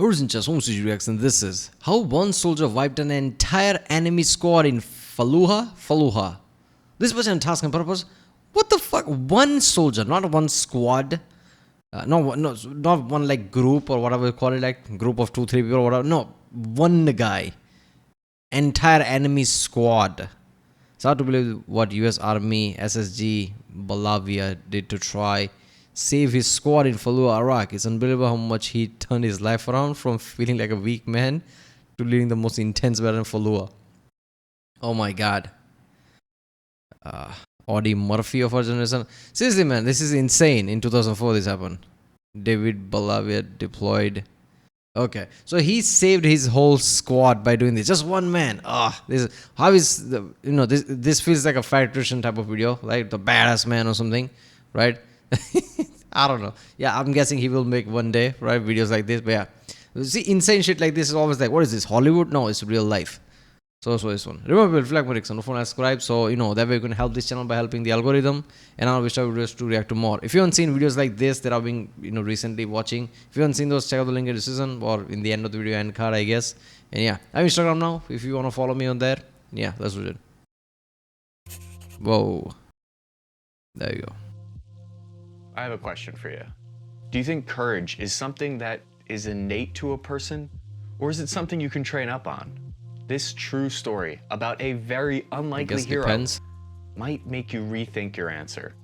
Person just home reaction. This is how one soldier wiped an entire enemy squad in Fallujah. This was a task and purpose. What the fuck? One soldier, not one squad. Not one like group or whatever you call it, like group of 2-3 people or whatever. No, one guy. Entire enemy squad. It's hard to believe what US Army SSG Fallujah did to try save his squad in Fallujah, Iraq. It's unbelievable how much he turned his life around from feeling like a weak man to leading the most intense battle in Fallujah. Oh my god. Audie Murphy of our generation. Seriously, man, this is insane. In 2004, this happened. David Fallujah deployed. Okay, so he saved his whole squad by doing this. Just one man. This feels like a fabrication type of video, like the badass man or something, right? I don't know. Yeah, I'm guessing he will make one day, right? Videos like this. But yeah, see, insane shit like this is always like, what is this? Hollywood? No, it's real life. So this one. Remember, flag my on the phone, subscribe. So that way you can help this channel by helping the algorithm. And I'll wish our videos to react to more. If you haven't seen videos like this that I've been recently watching, if you haven't seen those, check out the link in the description or in the end of the video end card, I guess. And yeah, I'm Instagram now. If you want to follow me on there, yeah, let's do it. Whoa, there you go. I have a question for you. Do you think courage is something that is innate to a person, or is it something you can train up on? This true story about a very unlikely hero might make you rethink your answer.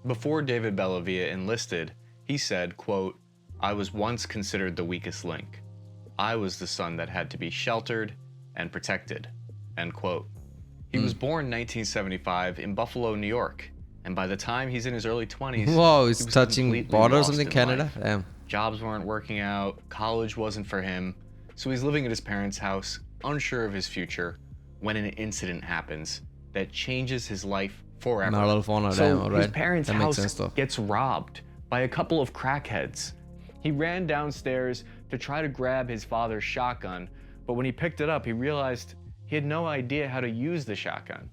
Before David Fallujah enlisted, he said, quote, "I was once considered the weakest link. I was the son that had to be sheltered and protected," end quote. He was born in 1975 in Buffalo, New York. And by the time he's in his early 20s, whoa, he's touching borders in Canada. Damn. Jobs weren't working out, college wasn't for him, so he's living at his parents' house, unsure of his future, when an incident happens that changes his life forever. His parents' house gets robbed by a couple of crackheads. He ran downstairs to try to grab his father's shotgun, but when he picked it up, he realized he had no idea how to use the shotgun.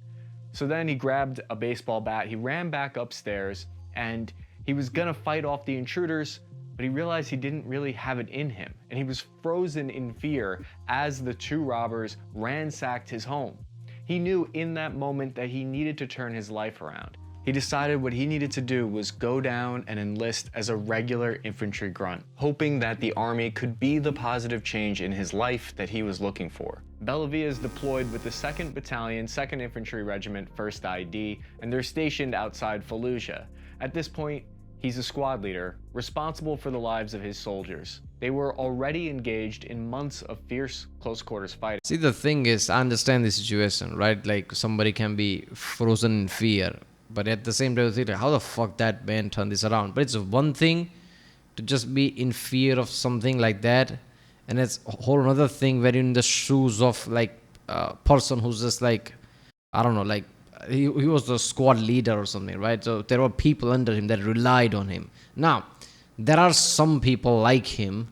So then he grabbed a baseball bat, he ran back upstairs, and he was gonna fight off the intruders, but he realized he didn't really have it in him, and he was frozen in fear as the two robbers ransacked his home. He knew in that moment that he needed to turn his life around. He decided what he needed to do was go down and enlist as a regular infantry grunt, hoping that the army could be the positive change in his life that he was looking for. Fallujah is deployed with the 2nd Battalion, 2nd Infantry Regiment, 1st ID, and they're stationed outside Fallujah. At this point, he's a squad leader, responsible for the lives of his soldiers. They were already engaged in months of fierce close-quarters fighting. See, the thing is, I understand the situation, right? Like, somebody can be frozen in fear. But at the same time, think, how the fuck that man turned this around? But it's one thing to just be in fear of something like that, and it's a whole another thing when you're in the shoes of like a person who's just like, I don't know, like he was the squad leader or something, right? So there were people under him that relied on him. Now, there are some people like him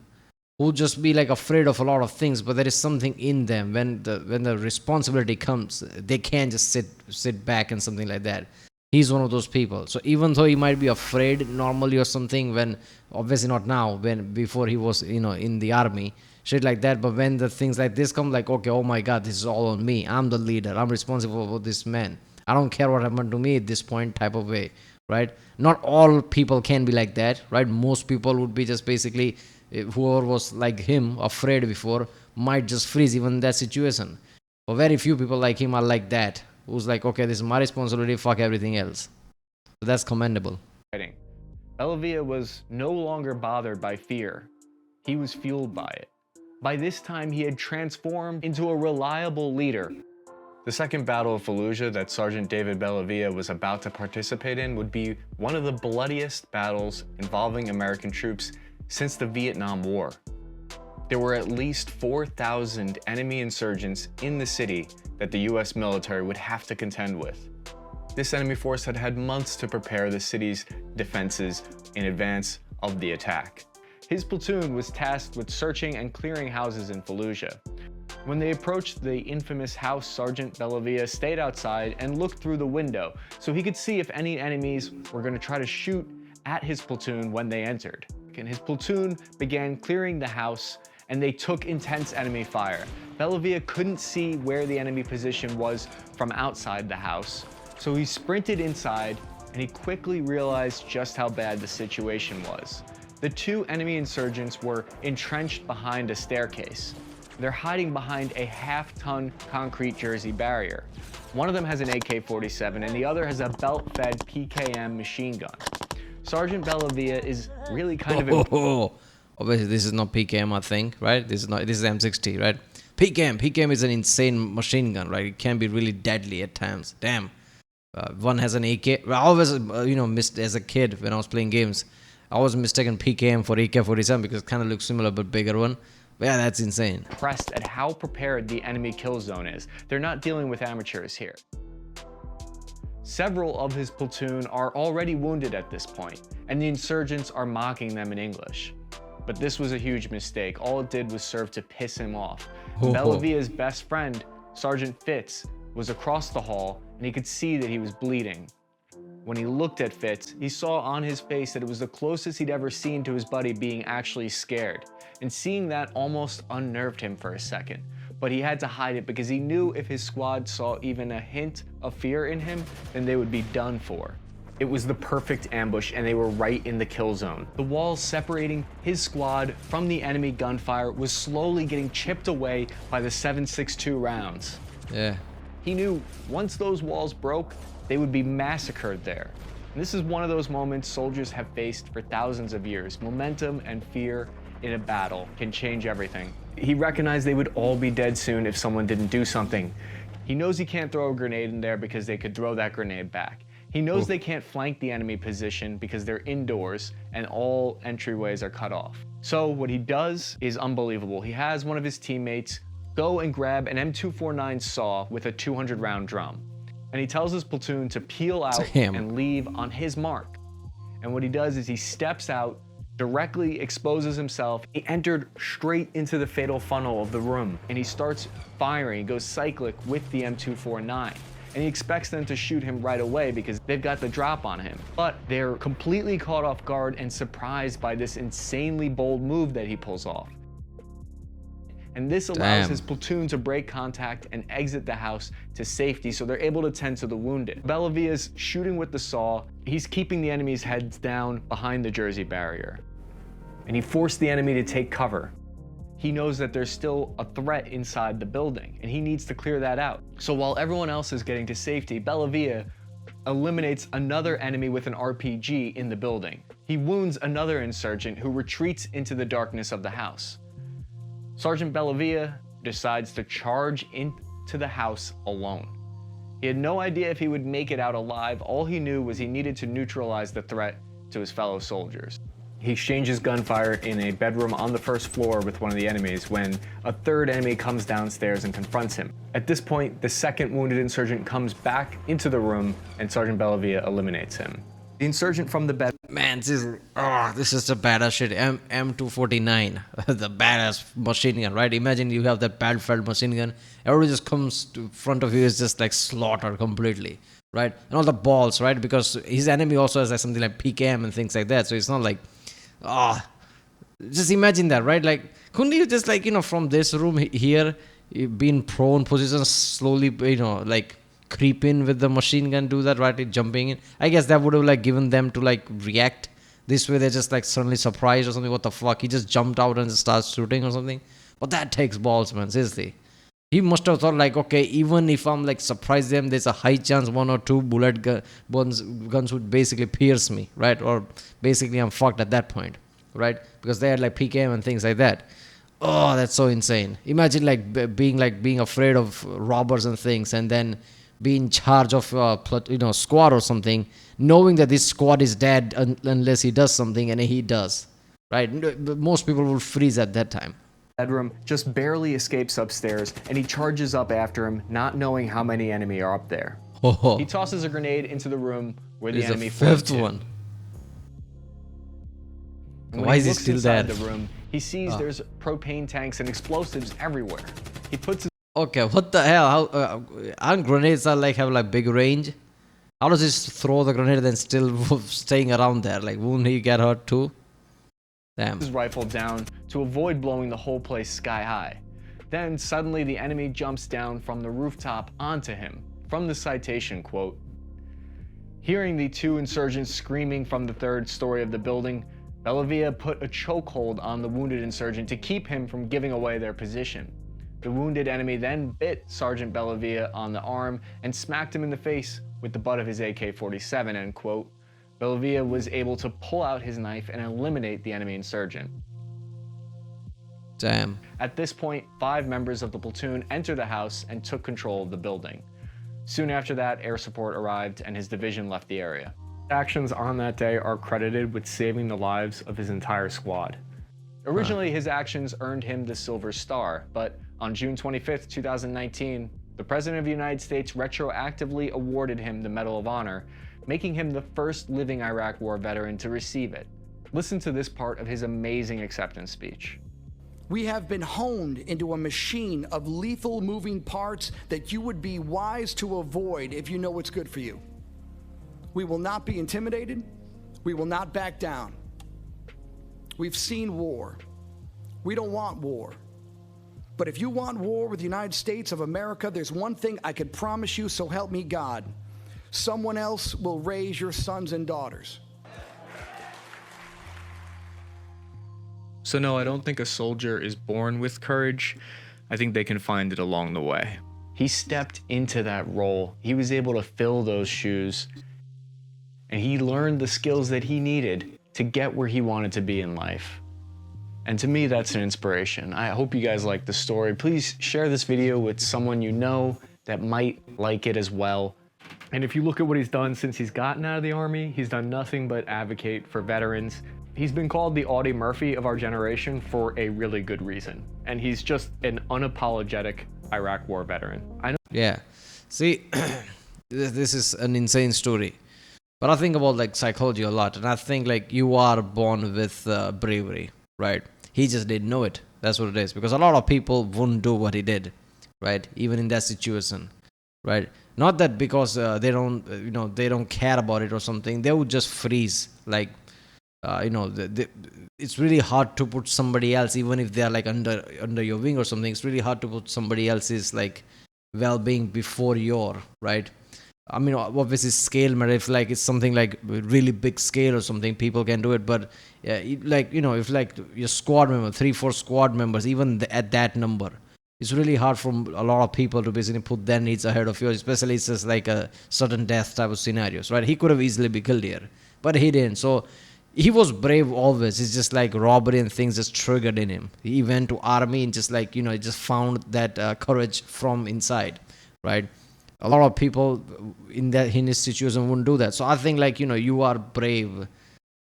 who just be like afraid of a lot of things, but there is something in them when the responsibility comes, they can't just sit back and something like that. He's one of those people. So even though he might be afraid normally or something, when obviously not now, when before he was in the army, shit like that, but when the things like this come, like, okay, oh my god, this is all on me, I'm the leader, I'm responsible for this man, I don't care what happened to me at this point type of way, right? Not all people can be like that, right? Most people would be just basically, whoever was like him, afraid before, might just freeze even in that situation. But very few people like him are like that, who's like, okay, this is my responsibility, fuck everything else. So that's commendable. Fallujah was no longer bothered by fear. He was fueled by it. By this time, he had transformed into a reliable leader. The second Battle of Fallujah that Sergeant David Fallujah was about to participate in would be one of the bloodiest battles involving American troops since the Vietnam War. There were at least 4,000 enemy insurgents in the city that the US military would have to contend with. This enemy force had had months to prepare the city's defenses in advance of the attack. His platoon was tasked with searching and clearing houses in Fallujah. When they approached the infamous house, Sergeant Fallujah stayed outside and looked through the window so he could see if any enemies were going to try to shoot at his platoon when they entered. And his platoon began clearing the house, and they took intense enemy fire. Bellavia couldn't see where the enemy position was from outside the house, so he sprinted inside, and he quickly realized just how bad the situation was. The two enemy insurgents were entrenched behind a staircase. They're hiding behind a half-ton concrete Jersey barrier. One of them has an AK-47 and the other has a belt-fed PKM machine gun. Sergeant Bellavia is really kind of... Obviously, this is not PKM, I think, right? This is M60, right? PKM is an insane machine gun, right? It can be really deadly at times. Damn. One has an AK. I always, missed as a kid when I was playing games. I was mistaken PKM for AK-47 because it kind of looks similar but bigger one. But yeah, that's insane. Impressed at how prepared the enemy kill zone is. They're not dealing with amateurs here. Several of his platoon are already wounded at this point, and the insurgents are mocking them in English. But this was a huge mistake. All it did was serve to piss him off. Bellavia's best friend, Sergeant Fitz, was across the hall, and he could see that he was bleeding. When he looked at Fitz, he saw on his face that it was the closest he'd ever seen to his buddy being actually scared. And seeing that almost unnerved him for a second. But he had to hide it because he knew if his squad saw even a hint of fear in him, then they would be done for. It was the perfect ambush, and they were right in the kill zone. The walls separating his squad from the enemy gunfire was slowly getting chipped away by the 7.62 rounds. Yeah. He knew once those walls broke, they would be massacred there. And this is one of those moments soldiers have faced for thousands of years. Momentum and fear in a battle can change everything. He recognized they would all be dead soon if someone didn't do something. He knows he can't throw a grenade in there because they could throw that grenade back. He knows they can't flank the enemy position because they're indoors and all entryways are cut off. So what he does is unbelievable. He has one of his teammates go and grab an M249 saw with a 200-round drum. And he tells his platoon to peel out and leave on his mark. And what he does is he steps out, directly exposes himself. He entered straight into the fatal funnel of the room, and he starts firing. He goes cyclic with the M249. And he expects them to shoot him right away because they've got the drop on him. But they're completely caught off guard and surprised by this insanely bold move that he pulls off. And this allows his platoon to break contact and exit the house to safety, so they're able to tend to the wounded. Bellavia's shooting with the saw. He's keeping the enemy's heads down behind the Jersey barrier. And he forced the enemy to take cover. He knows that there's still a threat inside the building, and he needs to clear that out. So while everyone else is getting to safety, Bellavia eliminates another enemy with an RPG in the building. He wounds another insurgent who retreats into the darkness of the house. Sergeant Bellavia decides to charge into the house alone. He had no idea if he would make it out alive. All he knew was he needed to neutralize the threat to his fellow soldiers. He exchanges gunfire in a bedroom on the first floor with one of the enemies when a third enemy comes downstairs and confronts him. At this point, the second wounded insurgent comes back into the room and Sergeant Bellavia eliminates him. The insurgent from the bed... Man, this is the badass shit. M249, the badass machine gun, right? Imagine you have that belt-fed machine gun. Everybody just comes to front of you, is just like slaughtered completely, right? And all the balls, right? Because his enemy also has like something like PKM and things like that. So it's not like, just imagine that, right? Like, couldn't you just like, from this room here, be in prone position, slowly, like, creep in with the machine gun, do that, right? Jumping in. I guess that would have like given them to like react. This way they're just like suddenly surprised or something. What the fuck? He just jumped out and starts shooting or something. But that takes balls, man. Seriously. He must have thought like, okay, even if I'm like surprise them, there's a high chance one or two guns would basically pierce me, right? Or basically I'm fucked at that point, right? Because they had like PKM and things like that. Oh, that's so insane. Imagine like being afraid of robbers and things, and then be in charge of squad or something, knowing that this squad is dead unless he does something, and he does, right? Most people will freeze at that time. Bedroom just barely escapes upstairs, and he charges up after him, not knowing how many enemy are up there. He tosses a grenade into the room where the enemy fifth one. Why is he still there? The room, he sees there's propane tanks and explosives everywhere. He puts his... Okay, what the hell? How grenades have like big range? How does he throw the grenade and still staying around there? Like, won't he get hurt too? Damn. his rifle down to avoid blowing the whole place sky high. Then suddenly the enemy jumps down from the rooftop onto him. From the citation, quote, "Hearing the two insurgents screaming from the third story of the building, Fallujah put a chokehold on the wounded insurgent to keep him from giving away their position. The wounded enemy then bit Sergeant Fallujah on the arm and smacked him in the face with the butt of his AK-47, end quote. Fallujah was able to pull out his knife and eliminate the enemy insurgent." Damn. At this point, 5 members of the platoon entered the house and took control of the building. Soon after that, air support arrived and his division left the area. Actions on that day are credited with saving the lives of his entire squad. Originally, his actions earned him the Silver Star, but on June 25th, 2019, the President of the United States retroactively awarded him the Medal of Honor, making him the first living Iraq War veteran to receive it. Listen to this part of his amazing acceptance speech. "We have been honed into a machine of lethal moving parts that you would be wise to avoid if you know what's good for you. We will not be intimidated. We will not back down. We've seen war. We don't want war. But if you want war with the United States of America, there's one thing I can promise you, so help me God. Someone else will raise your sons and daughters." So no, I don't think a soldier is born with courage. I think they can find it along the way. He stepped into that role. He was able to fill those shoes, and he learned the skills that he needed to get where he wanted to be in life. And to me, that's an inspiration. I hope you guys like the story. Please share this video with someone you know that might like it as well. And if you look at what he's done since he's gotten out of the Army, he's done nothing but advocate for veterans. He's been called the Audie Murphy of our generation for a really good reason. And he's just an unapologetic Iraq War veteran. I know. Yeah. See, this is an insane story. But I think about like psychology a lot. And I think like you are born with bravery, right? He just didn't know it. That's what it is. Because a lot of people wouldn't do what he did, right? Even in that situation, right? Not that because they don't care about it or something. They would just freeze. Like, it's really hard to put somebody else, even if they're like under your wing or something. It's really hard to put somebody else's like well-being before your, right? I mean, obviously scale matter. If like it's something like really big scale or something, people can do it. But if like your squad member, 3-4 squad members, even at that number, it's really hard for a lot of people to basically put their needs ahead of yours. Especially it's just like a sudden death type of scenarios, right? He could have easily been killed here, but he didn't. So he was brave always. It's just like robbery and things just triggered in him. He went to army and just like, he just found that courage from inside, right? A lot of people in his situation wouldn't do that. So I think like, you are brave,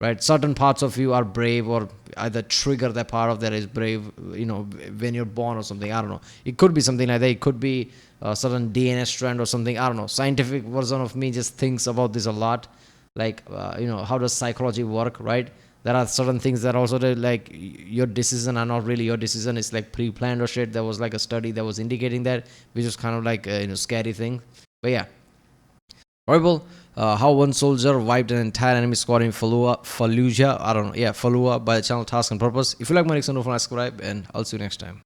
right? Certain parts of you are brave, or either trigger that part of that is brave, when you're born or something. I don't know. It could be something like that. It could be a certain DNA strand or something. I don't know. Scientific version of me just thinks about this a lot. Like, how does psychology work, right? There are certain things that also like your decision are not really your decision. It's like pre-planned or shit. There was like a study that was indicating that, which is kind of like a scary thing. But yeah, horrible. How one soldier wiped an entire enemy squad in Fallujah. I don't know. Yeah, Fallujah by the channel Task and Purpose. If you like my next one, don't forget to subscribe, and I'll see you next time.